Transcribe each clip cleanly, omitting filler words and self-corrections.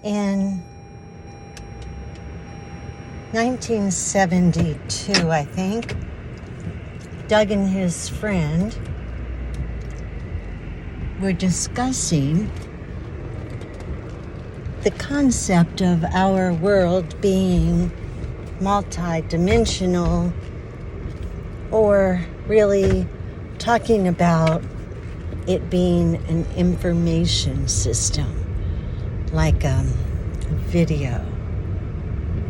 In 1972, I think, Doug and his friend were discussing the concept of our world being multi-dimensional, or really talking about it being an information system, like a video.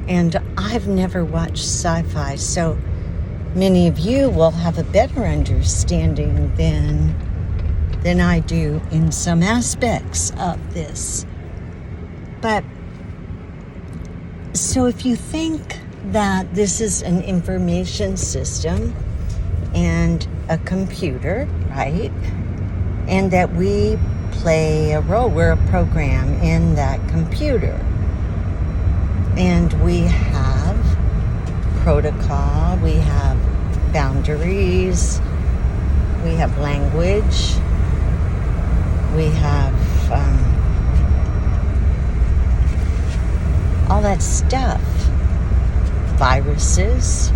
And I've never watched sci-fi, so many of you will have a better understanding than I do in some aspects of this. But so if you think that this is an information system and a computer, right? And that we play a role, we're a program in that computer. And we have protocol, we have boundaries, we have language, we have all that stuff, viruses.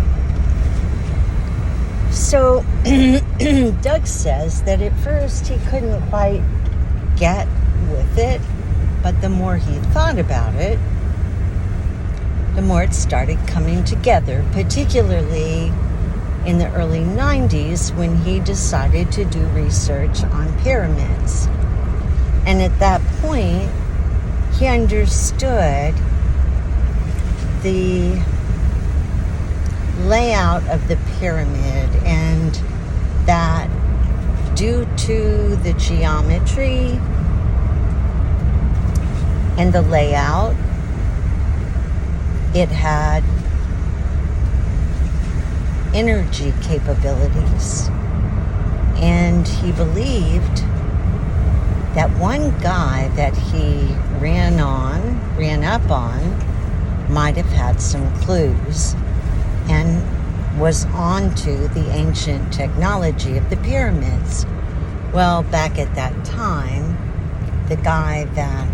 So Doug says that at first he couldn't quite get with it, but the more he thought about it, the more it started coming together, particularly in the early 90s when he decided to do research on pyramids. And at that point, he understood the layout of the pyramid, and that due to the geometry and the layout, it had energy capabilities. And he believed that one guy that he ran up on might have had some clues and was onto the ancient technology of the pyramids. Well, back at that time, the guy that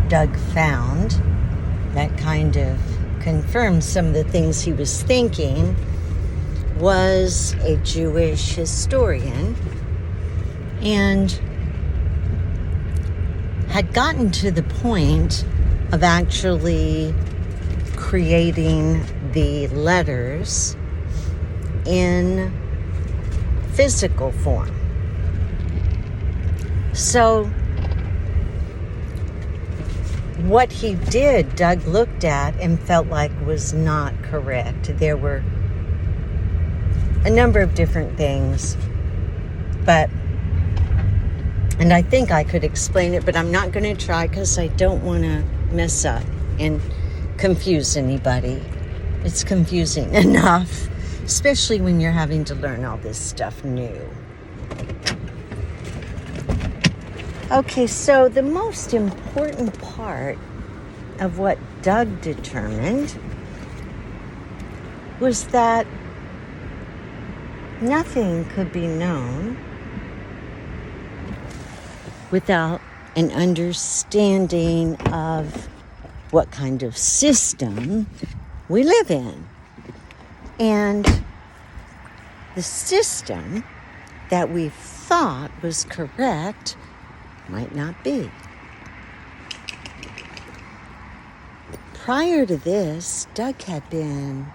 Doug found that kind of confirmed some of the things he was thinking was a Jewish historian, and had gotten to the point of actually creating the letters in physical form. So what he did, Doug looked at and felt like was not correct. There were a number of different things, and I think I could explain it, but I'm not going to try because I don't want to mess up and confuse anybody. It's confusing enough, especially when you're having to learn all this stuff new. Okay, so the most important part of what Doug determined was that nothing could be known without an understanding of what kind of system we live in. And the system that we thought was correct might not be. Prior to this, Doug had been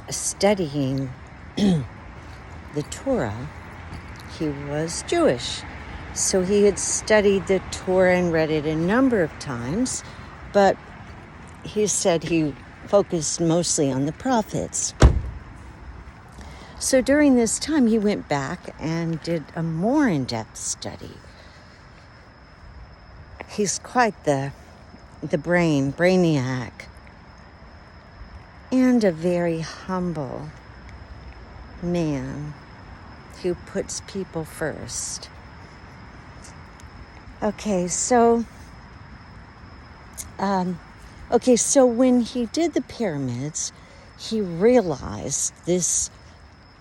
studying the Torah. He was Jewish, so he had studied the Torah and read it a number of times, but he said he focused mostly on the prophets. So during this time, he went back and did a more in-depth study. He's quite the brainiac, and a very humble man who puts people first. Okay, so when he did the pyramids, he realized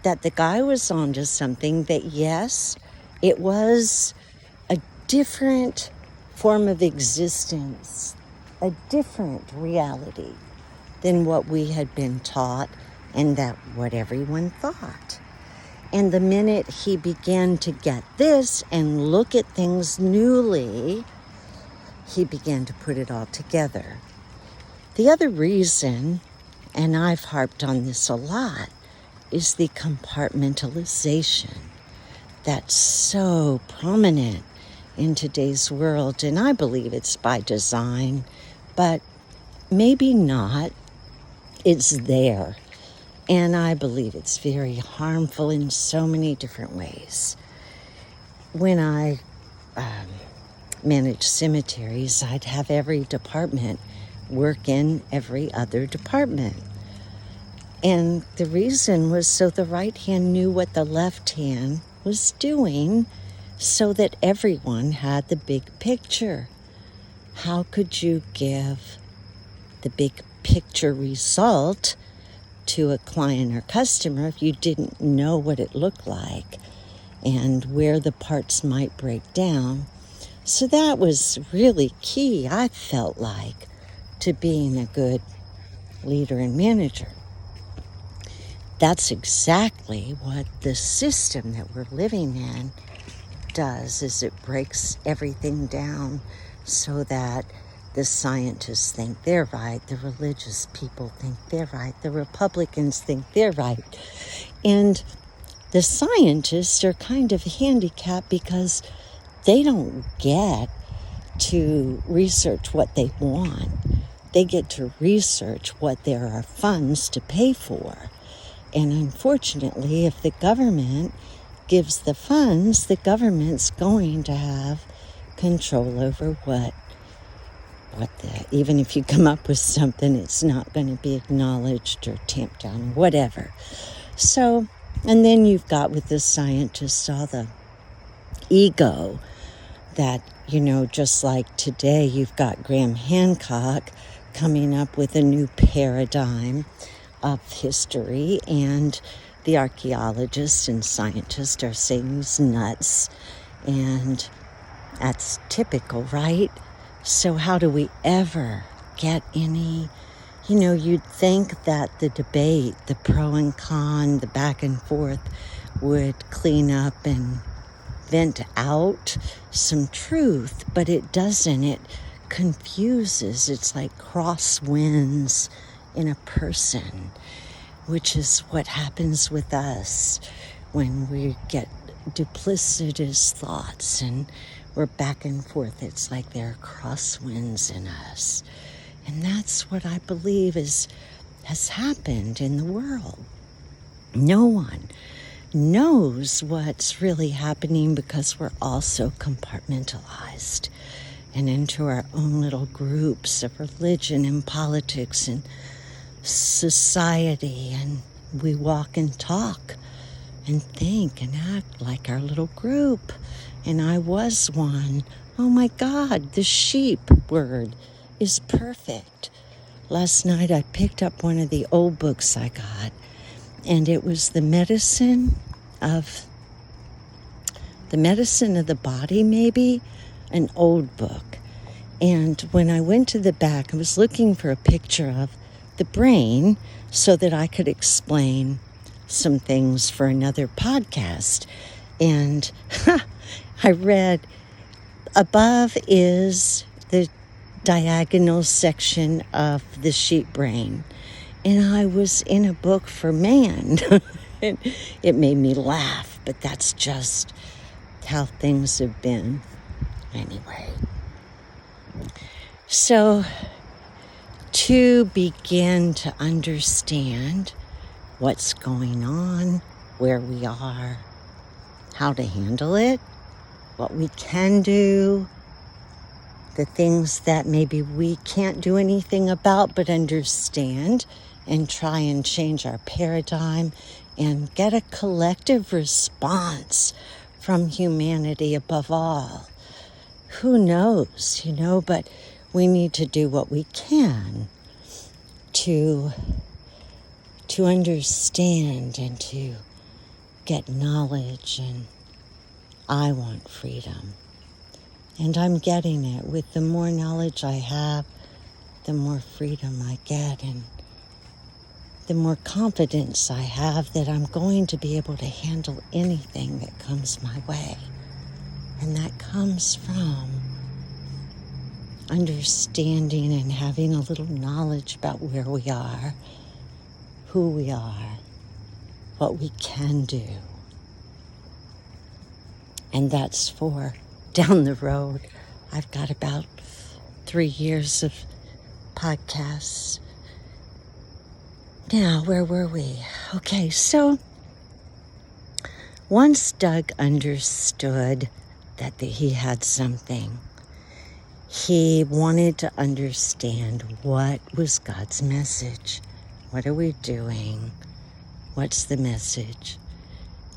that the guy was onto something, that yes, it was a different form of existence a different reality than what we had been taught and that what everyone thought. And the minute he began to get this and look at things newly, he began to put it all together. The other reason, and I've harped on this a lot, is the compartmentalization that's so prominent in today's world. And I believe it's by design, but maybe not. It's there. And I believe it's very harmful in so many different ways. When I managed cemeteries, I'd have every department work in every other department. And the reason was so the right hand knew what the left hand was doing so that everyone had the big picture. How could you give the big picture result to a client or customer if you didn't know what it looked like and where the parts might break down? So that was really key, I felt like, to being a good leader and manager. That's exactly what the system that we're living in does, is it breaks everything down so that the scientists think they're right, the religious people think they're right, the Republicans think they're right. And the scientists are kind of handicapped because they don't get to research what they want. They get to research what there are funds to pay for. And unfortunately, if the government gives the funds, the government's going to have control over what even if you come up with something, it's not going to be acknowledged or tamped down or whatever. So, and then you've got with the scientists all the ego that, just like today, you've got Graham Hancock coming up with a new paradigm of history, and the archaeologists and scientists are saying he's nuts, and that's typical, right? So how do we ever get any, you'd think that the debate, the pro and con, the back and forth would clean up and vent out some truth, but it doesn't. It confuses. It's like crosswinds in a person, which is what happens with us when we get duplicitous thoughts and we're back and forth. It's like there are crosswinds in us. And that's what I believe has happened in the world. No one knows what's really happening because we're all so compartmentalized and into our own little groups of religion and politics and society, and we walk and talk and think and act like our little group. And I was one. Oh my God, the sheep word is perfect. Last night I picked up one of the old books I got, and it was the medicine of the body, maybe, an old book. And when I went to the back, I was looking for a picture of the brain so that I could explain some things for another podcast. And I read, above is the diagonal section of the sheep brain. And I was in a book for man. It made me laugh, but that's just how things have been. Anyway. So, to begin to understand what's going on, where we are, how to handle it, what we can do, the things that maybe we can't do anything about but understand, and try and change our paradigm and get a collective response from humanity above all. Who knows, but we need to do what we can to understand and to get knowledge. And I want freedom. And I'm getting it. With the more knowledge I have, the more freedom I get, and the more confidence I have that I'm going to be able to handle anything that comes my way. And that comes from understanding and having a little knowledge about where we are, who we are, what we can do. And that's for down the road. I've got about 3 years of podcasts. Now, where were we? Okay, so once Doug understood that he had something, he wanted to understand what was God's message. What are we doing? What's the message?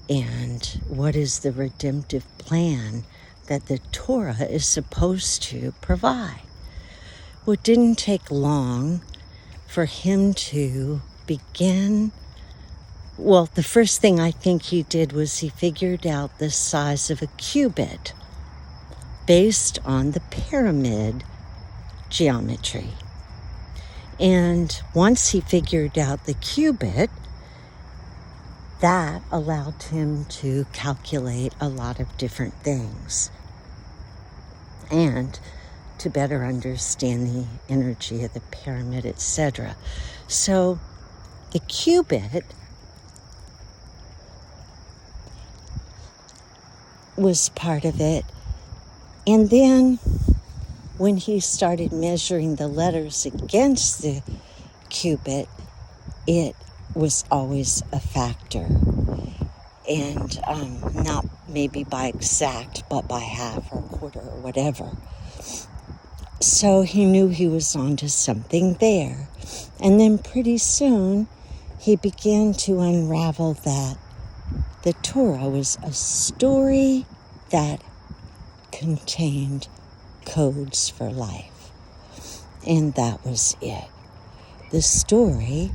And what is the redemptive plan that the Torah is supposed to provide? Well, it didn't take long for him to begin. Well, the first thing I think he did was he figured out the size of a cubit based on the pyramid geometry. And once he figured out the cubit, that allowed him to calculate a lot of different things and to better understand the energy of the pyramid, etc. So the cubit was part of it. And then when he started measuring the letters against the cubit, it was always a factor. And not maybe by exact, but by half or a quarter or whatever. So he knew he was onto something there. And then pretty soon, he began to unravel that the Torah was a story that contained codes for life. And that was it. The story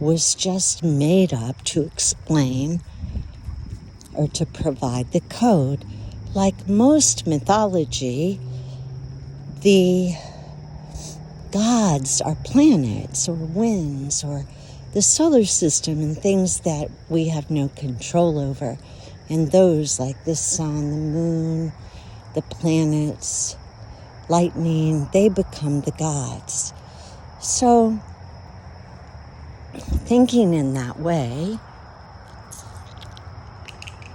was just made up to explain or to provide the code. Like most mythology, the gods are planets or winds or the solar system and things that we have no control over. And those like the sun, the moon, the planets, lightning, they become the gods. So, thinking in that way,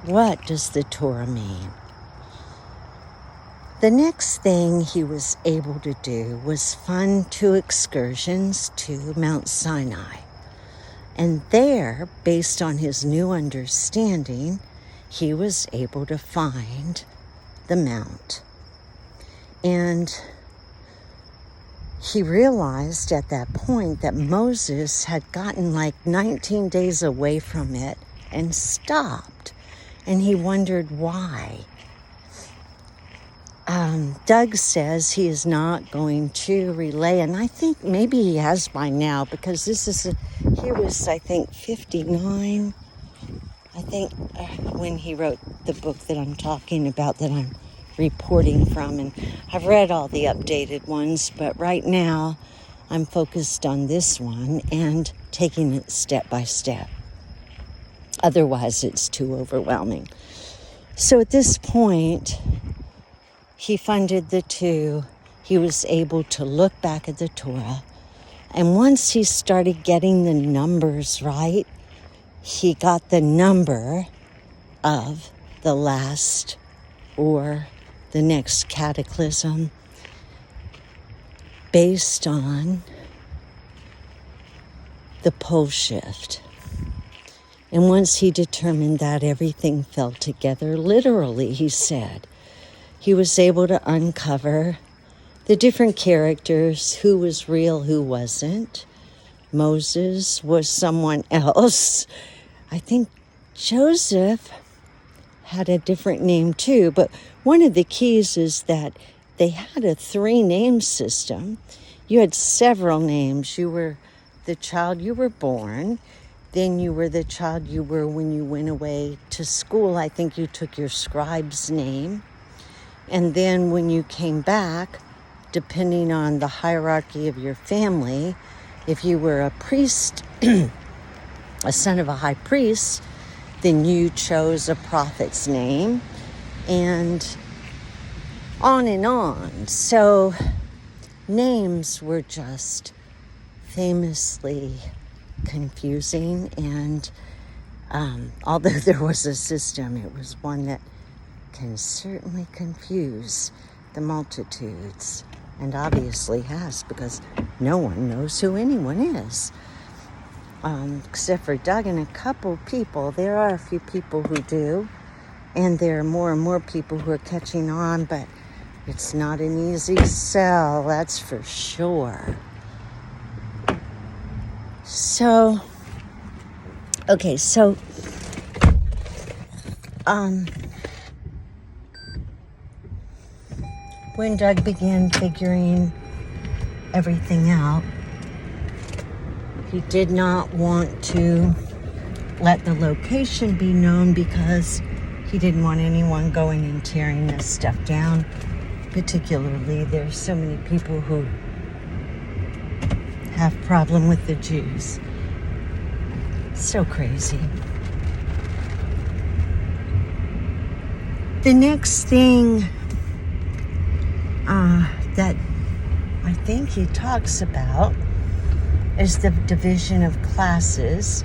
what does the Torah mean? The next thing he was able to do was fund 2 excursions to Mount Sinai. And there, based on his new understanding, he was able to find the mount. And he realized at that point that Moses had gotten like 19 days away from it and stopped. And he wondered why. Doug says he is not going to relay, and I think maybe he has by now, because he was, I think, 59, I think, when he wrote the book that I'm talking about, that I'm reporting from, and I've read all the updated ones, but right now I'm focused on this one and taking it step by step. Otherwise, it's too overwhelming. So at this point, he funded the 2. He was able to look back at the Torah. And once he started getting the numbers right, he got the number of the last or the next cataclysm based on the pole shift. And once he determined that, everything fell together literally, he said. He was able to uncover the different characters, who was real, who wasn't. Moses was someone else. I think Joseph had a different name too, but one of the keys is that they had a 3-name system. You had several names. You were the child you were born, then you were the child you were when you went away to school. I think you took your scribe's name. And then when you came back, depending on the hierarchy of your family, if you were a priest, a son of a high priest, then you chose a prophet's name, and on and on. So names were just famously confusing, and although there was a system, it was one that can certainly confuse the multitudes, and obviously has, because no one knows who anyone is. Except for Doug and a couple people. There are a few people who do, and there are more and more people who are catching on, but it's not an easy sell, that's for sure. So, okay, so, when Doug began figuring everything out, he did not want to let the location be known because he didn't want anyone going and tearing this stuff down. Particularly, there's so many people who have problem with the Jews. So crazy. The next thing that I think he talks about is the division of classes,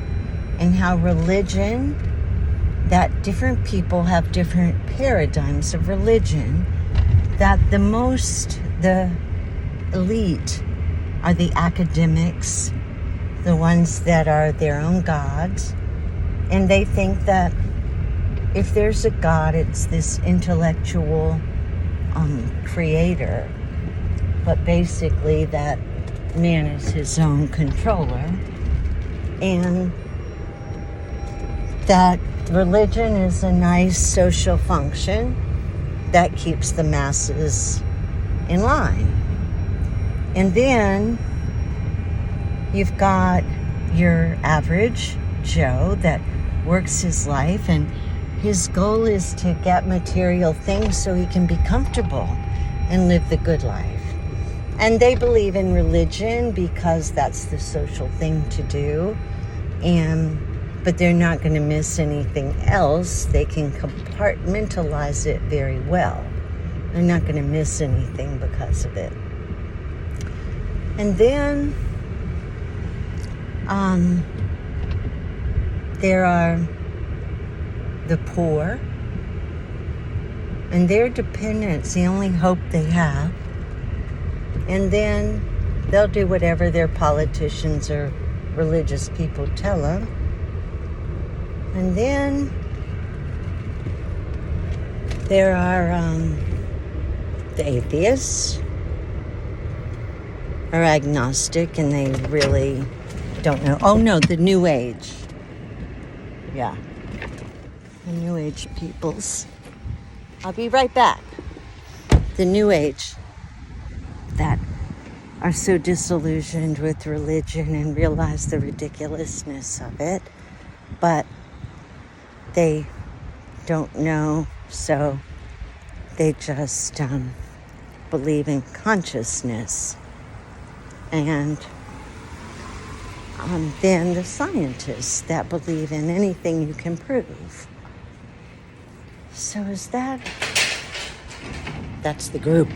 and how religion, that different people have different paradigms of religion, that the elite are the academics, the ones that are their own gods, and they think that if there's a God, it's this intellectual creator, but basically that man is his own controller, and that religion is a nice social function that keeps the masses in line. And then you've got your average Joe that works his life, and his goal is to get material things so he can be comfortable and live the good life. And they believe in religion because that's the social thing to do. But they're not going to miss anything else. They can compartmentalize it very well. They're not going to miss anything because of it. And then there are the poor, and their dependents, the only hope they have. And then they'll do whatever their politicians or religious people tell them. And then there are the atheists, are agnostic, and they really don't know. Oh no, the New Age. Yeah, the New Age peoples. I'll be right back. The New Age that are so disillusioned with religion and realize the ridiculousness of it, but they don't know, so they just believe in consciousness. And then the scientists that believe in anything you can prove. So that's the group.